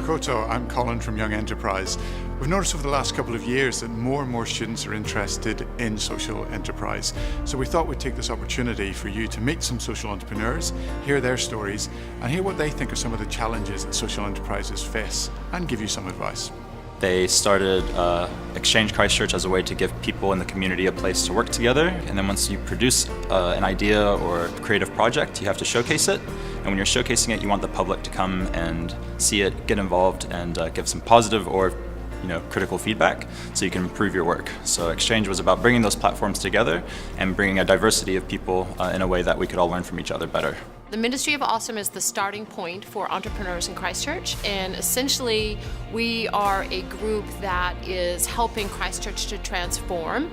Koto, I'm Colin from Young Enterprise. We've noticed over the last couple of years that more and more students are interested in social enterprise. So we thought we'd take this opportunity for you to meet some social entrepreneurs, hear their stories, and hear what they think are some of the challenges that social enterprises face, and give you some advice. They started Exchange Christchurch as a way to give people in the community a place to work together. And then once you produce an idea or creative project, you have to showcase it. And when you're showcasing it, you want the public to come and see it, get involved, and give some positive or critical feedback so you can improve your work. So Exchange was about bringing those platforms together and bringing a diversity of people in a way that we could all learn from each other better. The Ministry of Awesome is the starting point for entrepreneurs in Christchurch, and essentially we are a group that is helping Christchurch to transform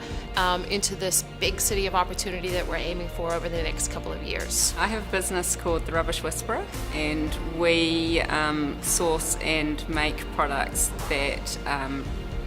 into this big city of opportunity that we're aiming for over the next couple of years. I have a business called The Rubbish Whisperer, and we source and make products that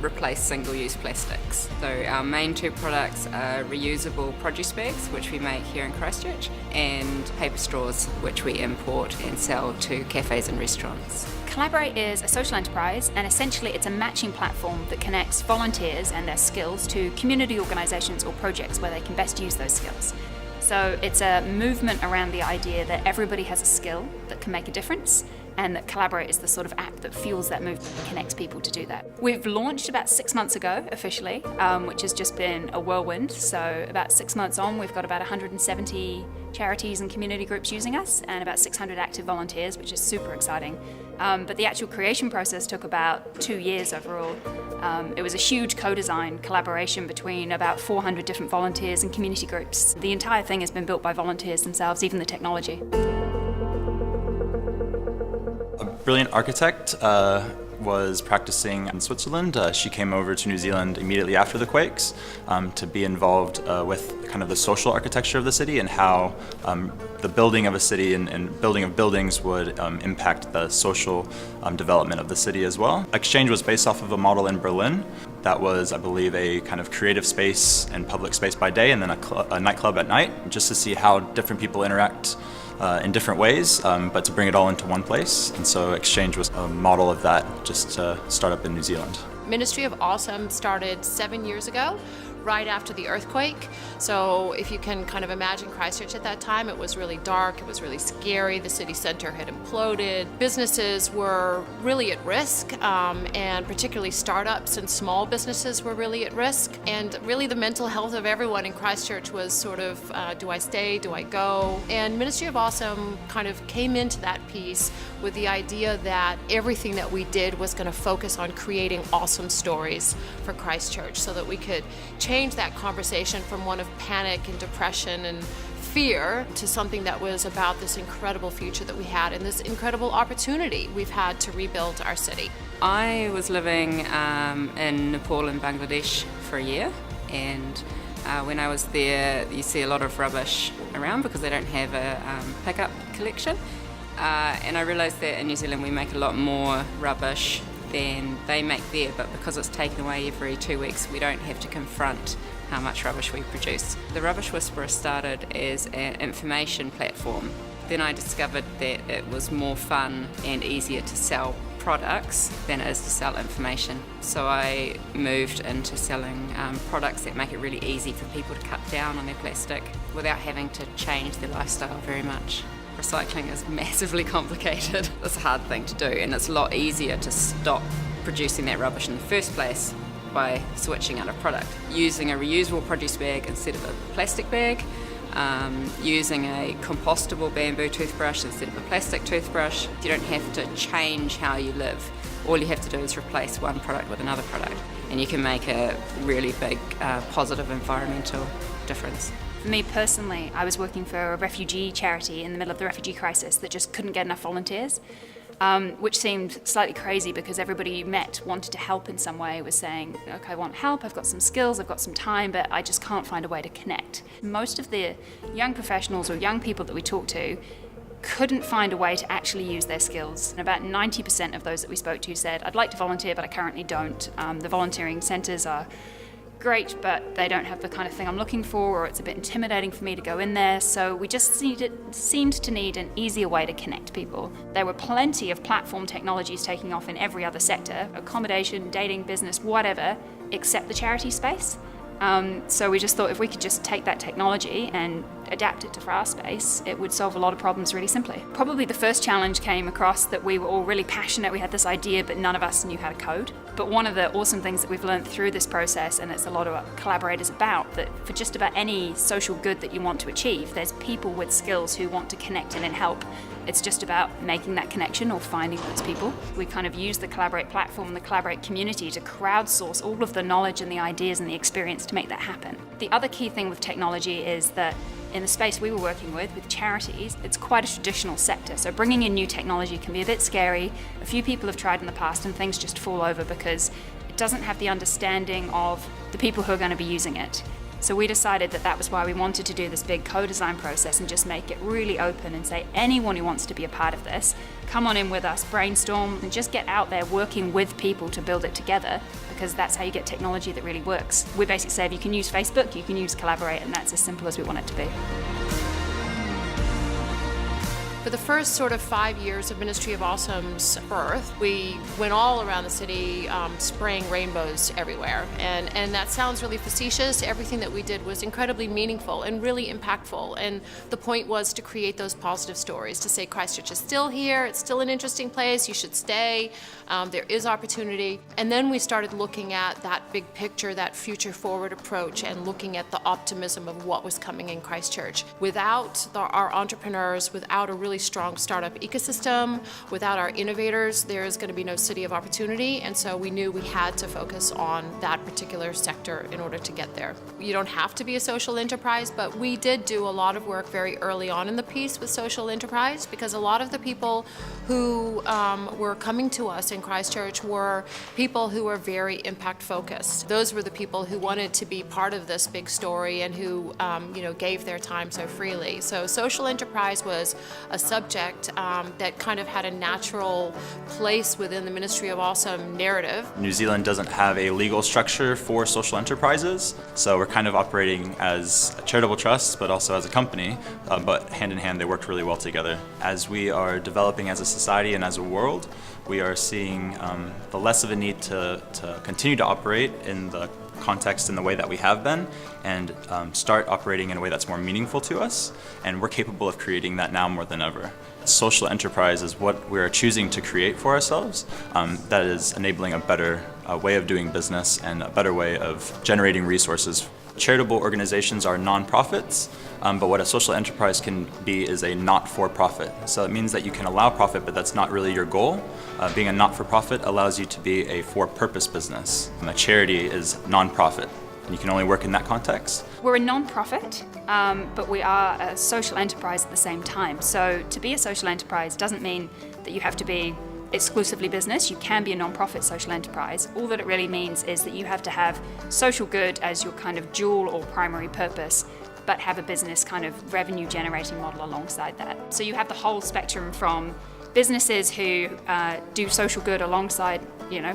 replace single-use plastics. So our main two products are reusable produce bags, which we make here in Christchurch, and paper straws, which we import and sell to cafes and restaurants. Collaborate is a social enterprise, and essentially it's a matching platform that connects volunteers and their skills to community organisations or projects where they can best use those skills. So it's a movement around the idea that everybody has a skill that can make a difference, and that Collaborate is the sort of app that fuels that movement and connects people to do that. We've launched about 6 months ago officially, which has just been a whirlwind. So about 6 months on, we've got about 170 charities and community groups using us and about 600 active volunteers, which is super exciting. But the actual creation process took about 2 years overall. It was a huge co-design collaboration between about 400 different volunteers and community groups. The entire thing has been built by volunteers themselves, even the technology. A brilliant architect was practicing in Switzerland. She came over to New Zealand immediately after the quakes to be involved with kind of the social architecture of the city and how the building of a city and building of buildings would impact the social development of the city as well. Exchange was based off of a model in Berlin that was, I believe, a kind of creative space and public space by day and then a nightclub at night, just to see how different people interact in different ways, but to bring it all into one place. And so Exchange was a model of that, just to start up in New Zealand. Ministry of Awesome started 7 years ago, right after the earthquake. So if you can kind of imagine Christchurch at that time, it was really dark, it was really scary, the city center had imploded. Businesses were really at risk, and particularly startups and small businesses were really at risk. And really the mental health of everyone in Christchurch was sort of, do I stay, do I go? And Ministry of Awesome kind of came into that piece with the idea that everything that we did was going to focus on creating awesome stories for Christchurch so that we could change that conversation from one of panic and depression and fear to something that was about this incredible future that we had and this incredible opportunity we've had to rebuild our city. I was living in Nepal and Bangladesh for a year, and when I was there, you see a lot of rubbish around because they don't have a pickup collection. And I realised that in New Zealand we make a lot more rubbish than they make there, but because it's taken away every 2 weeks, we don't have to confront how much rubbish we produce. The Rubbish Whisperer started as an information platform. Then I discovered that it was more fun and easier to sell products than it is to sell information. So I moved into selling products that make it really easy for people to cut down on their plastic without having to change their lifestyle very much. Recycling is massively complicated. It's a hard thing to do, and it's a lot easier to stop producing that rubbish in the first place by switching out a product. Using a reusable produce bag instead of a plastic bag, using a compostable bamboo toothbrush instead of a plastic toothbrush. You don't have to change how you live. All you have to do is replace one product with another product, and you can make a really big positive environmental difference. For me personally, I was working for a refugee charity in the middle of the refugee crisis that just couldn't get enough volunteers, which seemed slightly crazy because everybody you met wanted to help in some way, was saying, okay, I want help, I've got some skills, I've got some time, but I just can't find a way to connect. Most of the young professionals or young people that we talked to couldn't find a way to actually use their skills. And about 90% of those that we spoke to said, I'd like to volunteer, but I currently don't. The volunteering centres are great, but they don't have the kind of thing I'm looking for, or it's a bit intimidating for me to go in there. So we just seemed to need an easier way to connect people. There were plenty of platform technologies taking off in every other sector, accommodation, dating, business, whatever, except the charity space. So we just thought if we could just take that technology and adapt it for our space, it would solve a lot of problems really simply. Probably the first challenge came across that we were all really passionate, we had this idea, but none of us knew how to code. But one of the awesome things that we've learned through this process, and it's a lot of collaborators about, that for just about any social good that you want to achieve, there's people with skills who want to connect in and help. It's just about making that connection or finding those people. We kind of use the Collaborate platform and the Collaborate community to crowdsource all of the knowledge and the ideas and the experience to make that happen. The other key thing with technology is that in the space we were working with charities, it's quite a traditional sector. So bringing in new technology can be a bit scary. A few people have tried in the past and things just fall over because it doesn't have the understanding of the people who are going to be using it. So we decided that was why we wanted to do this big co-design process and just make it really open and say anyone who wants to be a part of this, come on in with us, brainstorm, and just get out there working with people to build it together, because that's how you get technology that really works. We basically say if you can use Facebook, you can use Collaborate, and that's as simple as we want it to be. For the first sort of 5 years of Ministry of Awesome's birth, we went all around the city spraying rainbows everywhere. And that sounds really facetious. Everything that we did was incredibly meaningful and really impactful. And the point was to create those positive stories, to say Christchurch is still here, it's still an interesting place, you should stay, there is opportunity. And then we started looking at that big picture, that future forward approach, and looking at the optimism of what was coming in Christchurch. Without our entrepreneurs, without a really strong startup ecosystem, without our innovators, there's going to be no city of opportunity. And so we knew we had to focus on that particular sector in order to get there. You don't have to be a social enterprise, but we did do a lot of work very early on in the piece with social enterprise, because a lot of the people who were coming to us in Christchurch were people who were very impact focused. Those were the people who wanted to be part of this big story and who gave their time so freely. So social enterprise was a subject that kind of had a natural place within the Ministry of Awesome narrative. New Zealand doesn't have a legal structure for social enterprises, so we're kind of operating as a charitable trust, but also as a company, but hand in hand they worked really well together. As we are developing as a society and as a world, we are seeing the less of a need to continue to operate in the context in the way that we have been, and start operating in a way that's more meaningful to us, and we're capable of creating that now more than ever. Social enterprise is what we're choosing to create for ourselves, that is enabling a better way of doing business and a better way of generating resources. Charitable organizations are non-profits, but what a social enterprise can be is a not-for-profit. So it means that you can allow profit, but that's not really your goal. Being a not-for-profit allows you to be a for-purpose business. And a charity is non-profit, and you can only work in that context. We're a non-profit, but we are a social enterprise at the same time. So to be a social enterprise doesn't mean that you have to be exclusively business. You can be a non-profit social enterprise. All that it really means is that you have to have social good as your kind of dual or primary purpose, but have a business kind of revenue generating model alongside that. So you have the whole spectrum from businesses who do social good alongside,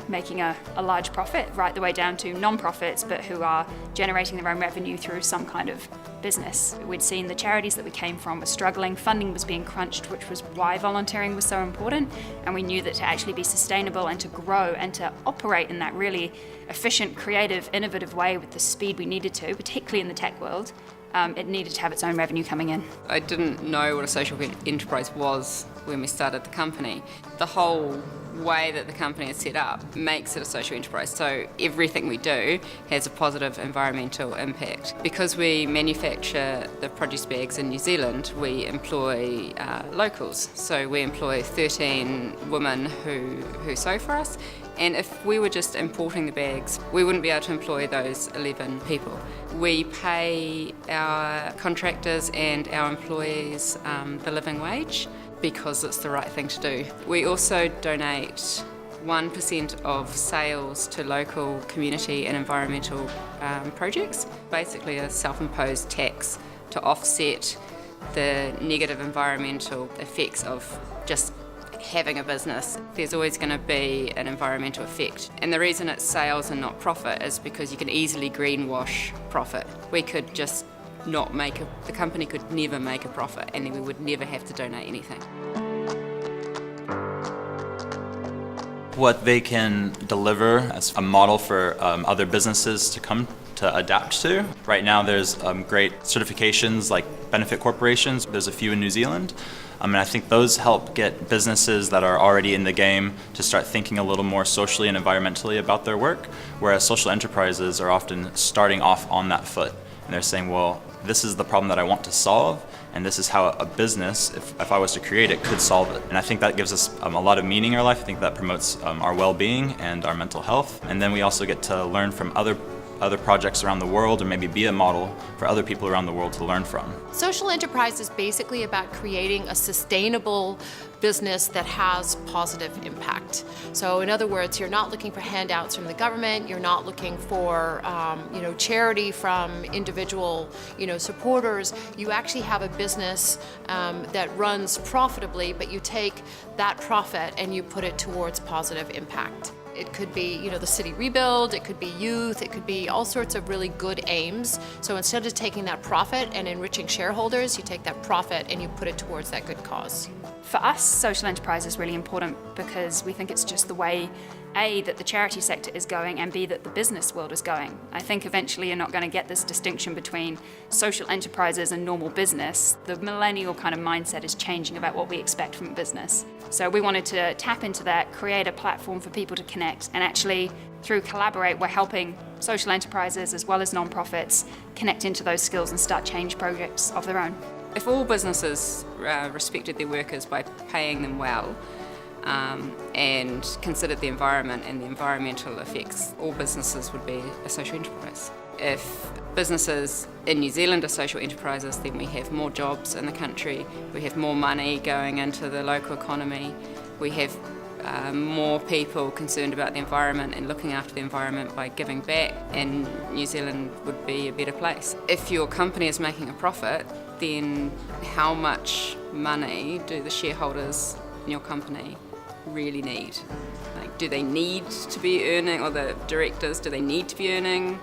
making a large profit, right the way down to non-profits, but who are generating their own revenue through some kind of business. We'd seen the charities that we came from were struggling, funding was being crunched, which was why volunteering was so important, and we knew that to actually be sustainable and to grow and to operate in that really efficient, creative, innovative way with the speed we needed to, particularly in the tech world, it needed to have its own revenue coming in. I didn't know what a social enterprise was when we started the company. The whole way that the company is set up makes it a social enterprise. So everything we do has a positive environmental impact. Because we manufacture the produce bags in New Zealand, we employ locals. So we employ 13 women who sew for us. And if we were just importing the bags, we wouldn't be able to employ those 11 people. We pay our contractors and our employees the living wage because it's the right thing to do. We also donate 1% of sales to local community and environmental projects, basically a self-imposed tax to offset the negative environmental effects of just having a business, there's always going to be an environmental effect. And the reason it's sales and not profit is because you can easily greenwash profit. We could just not make the company could never make a profit, and then we would never have to donate anything. What they can deliver as a model for other businesses to come to adapt to. Right now there's great certifications like benefit corporations. There's a few in New Zealand. And I think those help get businesses that are already in the game to start thinking a little more socially and environmentally about their work, whereas social enterprises are often starting off on that foot. And they're saying, well, this is the problem that I want to solve, and this is how a business, if I was to create it, could solve it. And I think that gives us a lot of meaning in our life. I think that promotes our well-being and our mental health. And then we also get to learn from other projects around the world, or maybe be a model for other people around the world to learn from. Social enterprise is basically about creating a sustainable business that has positive impact. So in other words, you're not looking for handouts from the government, you're not looking for charity from individual supporters. You actually have a business that runs profitably, but you take that profit and you put it towards positive impact. It could be, the city rebuild, it could be youth, it could be all sorts of really good aims. So instead of taking that profit and enriching shareholders, you take that profit and you put it towards that good cause. For us, social enterprise is really important because we think it's just the way, A, that the charity sector is going, and B, that the business world is going. I think eventually you're not going to get this distinction between social enterprises and normal business. The millennial kind of mindset is changing about what we expect from a business. So we wanted to tap into that, create a platform for people to connect, and actually through Collaborate, we're helping social enterprises as well as non-profits connect into those skills and start change projects of their own. If all businesses respected their workers by paying them well, and considered the environment and the environmental effects, all businesses would be a social enterprise. If businesses in New Zealand are social enterprises, then we have more jobs in the country, we have more money going into the local economy, we have more people concerned about the environment and looking after the environment by giving back, and New Zealand would be a better place. If your company is making a profit, then how much money do the shareholders in your company really need? Like, do they need to be earning, or the directors, do they need to be earning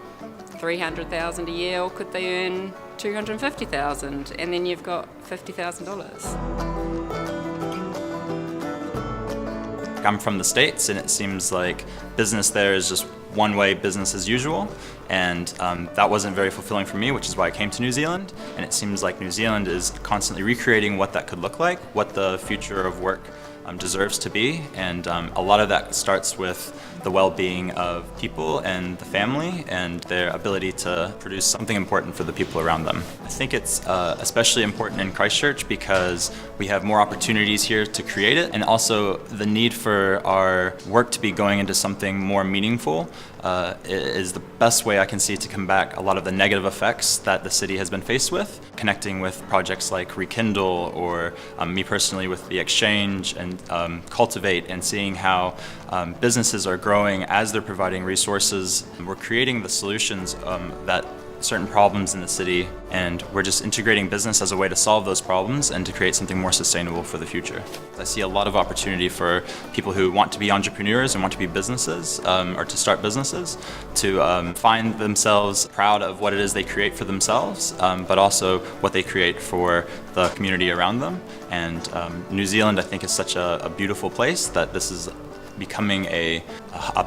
$300,000 a year, or could they earn $250,000, and then you've got $50,000? I'm from the States, and it seems like business there is just one way business as usual, and that wasn't very fulfilling for me, which is why I came to New Zealand. And it seems like New Zealand is constantly recreating what that could look like, what the future of work deserves to be, and a lot of that starts with the well-being of people and the family and their ability to produce something important for the people around them. I think it's especially important in Christchurch because we have more opportunities here to create it, and also the need for our work to be going into something more meaningful is the best way I can see to combat a lot of the negative effects that the city has been faced with. Connecting with projects like Rekindle, or me personally with the Exchange and Cultivate, and seeing how businesses are growing as they're providing resources. We're creating the solutions that certain problems in the city, and we're just integrating business as a way to solve those problems and to create something more sustainable for the future. I see a lot of opportunity for people who want to be entrepreneurs and want to be businesses, or to start businesses, to find themselves proud of what it is they create for themselves, but also what they create for the community around them. And New Zealand, I think, is such a beautiful place that this is becoming a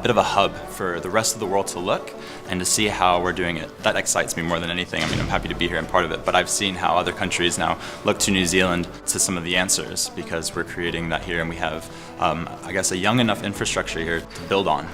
bit of a hub for the rest of the world to look and to see how we're doing it. That excites me more than anything. I mean, I'm happy to be here and part of it, but I've seen how other countries now look to New Zealand to some of the answers, because we're creating that here, and we have, I guess, a young enough infrastructure here to build on.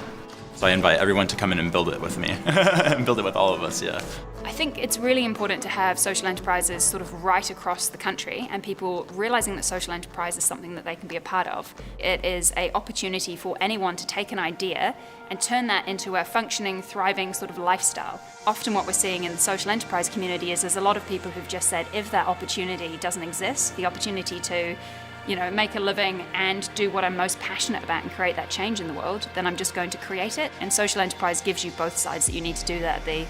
So I invite everyone to come in and build it with me, and build it with all of us, yeah. I think it's really important to have social enterprises sort of right across the country, and people realizing that social enterprise is something that they can be a part of. It is an opportunity for anyone to take an idea and turn that into a functioning, thriving sort of lifestyle. Often what we're seeing in the social enterprise community is there's a lot of people who've just said, if that opportunity doesn't exist, the opportunity to make a living and do what I'm most passionate about and create that change in the world, then I'm just going to create it. And social enterprise gives you both sides that you need to do that. The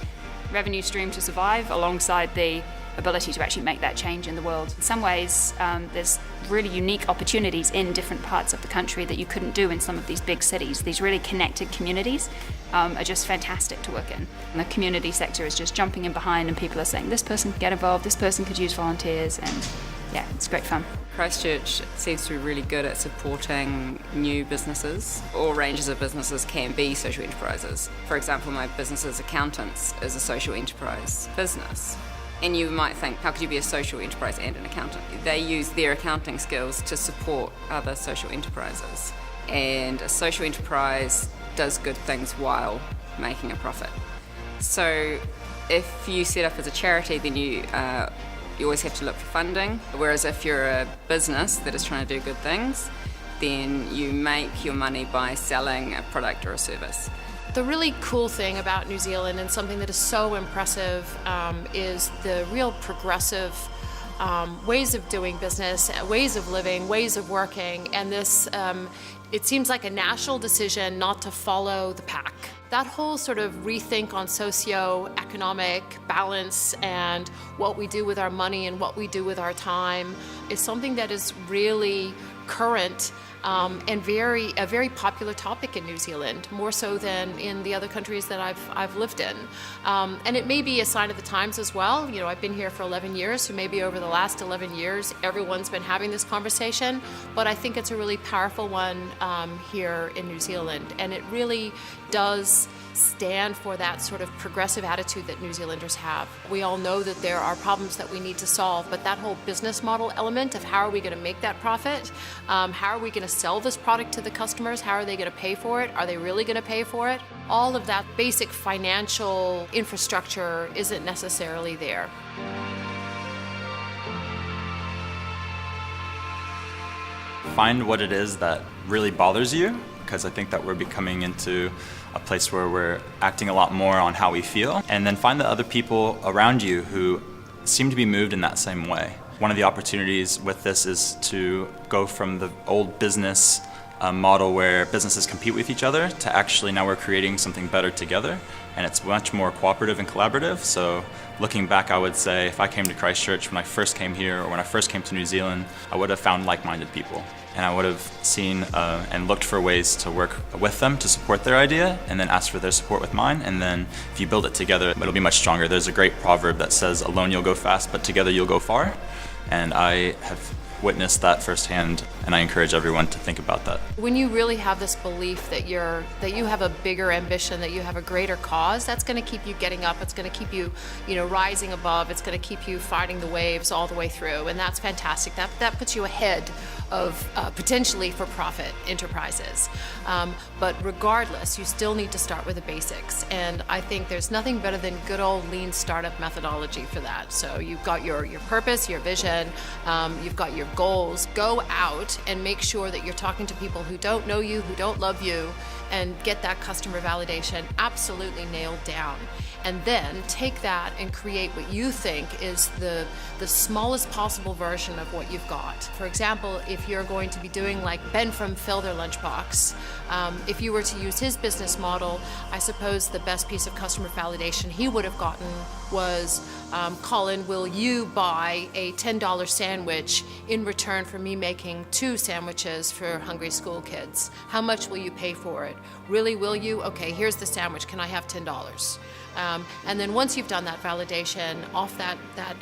revenue stream to survive alongside the ability to actually make that change in the world. In some ways, there's really unique opportunities in different parts of the country that you couldn't do in some of these big cities. These really connected communities are just fantastic to work in. And the community sector is just jumping in behind, and people are saying, this person can get involved, this person could use volunteers, and yeah, it's great fun. Christchurch seems to be really good at supporting new businesses. All ranges of businesses can be social enterprises. For example, my business as accountants is a social enterprise business. And you might think, how could you be a social enterprise and an accountant? They use their accounting skills to support other social enterprises. And a social enterprise does good things while making a profit. So if you set up as a charity, then you always have to look for funding. Whereas if you're a business that is trying to do good things, then you make your money by selling a product or a service. The really cool thing about New Zealand, and something that is so impressive, is the real progressive ways of doing business, ways of living, ways of working, and this, it seems like a national decision not to follow the pack. That whole sort of rethink on socio-economic balance and what we do with our money and what we do with our time is something that is really current and a very popular topic in New Zealand, more so than in the other countries that I've lived in. And it may be a sign of the times as well. You know, I've been here for 11 years, so maybe over the last 11 years, everyone's been having this conversation, but I think it's a really powerful one here in New Zealand, and it really does stand for that sort of progressive attitude that New Zealanders have. We all know that there are problems that we need to solve, but that whole business model element of how are we going to make that profit, how are we going to sell this product to the customers, how are they going to pay for it, are they really going to pay for it, all of that basic financial infrastructure isn't necessarily there. Find what it is that really bothers you, because I think that we're becoming into a place where we're acting a lot more on how we feel, and then find the other people around you who seem to be moved in that same way. One of the opportunities with this is to go from the old business model where businesses compete with each other to actually now we're creating something better together, and it's much more cooperative and collaborative. So looking back, I would say if I came to Christchurch when I first came here, or when I first came to New Zealand, I would have found like-minded people. And I would have seen and looked for ways to work with them to support their idea, and then ask for their support with mine. And then if you build it together, it'll be much stronger. There's a great proverb that says, alone you'll go fast, but together you'll go far. And I have witnessed that firsthand, and I encourage everyone to think about that. When you really have this belief that you have a bigger ambition, that you have a greater cause, that's going to keep you getting up. It's going to keep you, rising above. It's going to keep you fighting the waves all the way through, and that's fantastic. That puts you ahead of potentially for-profit enterprises. But regardless, you still need to start with the basics, and I think there's nothing better than good old lean startup methodology for that. So you've got your purpose, your vision, you've got your goals. Go out and make sure that you're talking to people who don't know you, who don't love you, and get that customer validation absolutely nailed down. And then take that and create what you think is the smallest possible version of what you've got. For example, if you're going to be doing like Ben from Felder Lunchbox, if you were to use his business model, I suppose the best piece of customer validation he would have gotten was, Colin, will you buy a $10 sandwich in return for me making 2 sandwiches for hungry school kids? How much will you pay for it? Really, will you? Okay, here's the sandwich. Can I have $10? And then once you've done that validation off that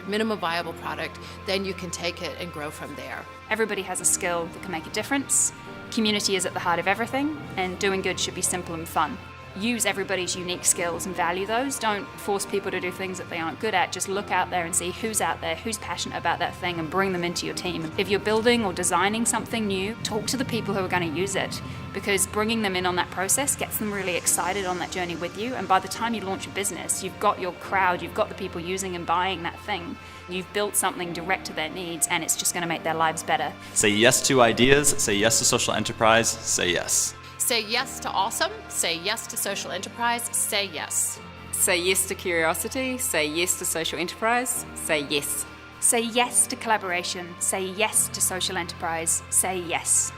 minimum viable product, then you can take it and grow from there. Everybody has a skill that can make a difference. Community is at the heart of everything, and doing good should be simple and fun. Use everybody's unique skills and value those. Don't force people to do things that they aren't good at. Just look out there and see who's out there, who's passionate about that thing, and bring them into your team. If you're building or designing something new, talk to the people who are going to use it, because bringing them in on that process gets them really excited on that journey with you. And by the time you launch a business, you've got your crowd, you've got the people using and buying that thing. You've built something direct to their needs, and it's just going to make their lives better. Say yes to ideas, say yes to social enterprise, say yes. Say yes to awesome, say yes to social enterprise, say yes. Say yes to curiosity, say yes to social enterprise, say yes. Say yes to collaboration, say yes to social enterprise, say yes.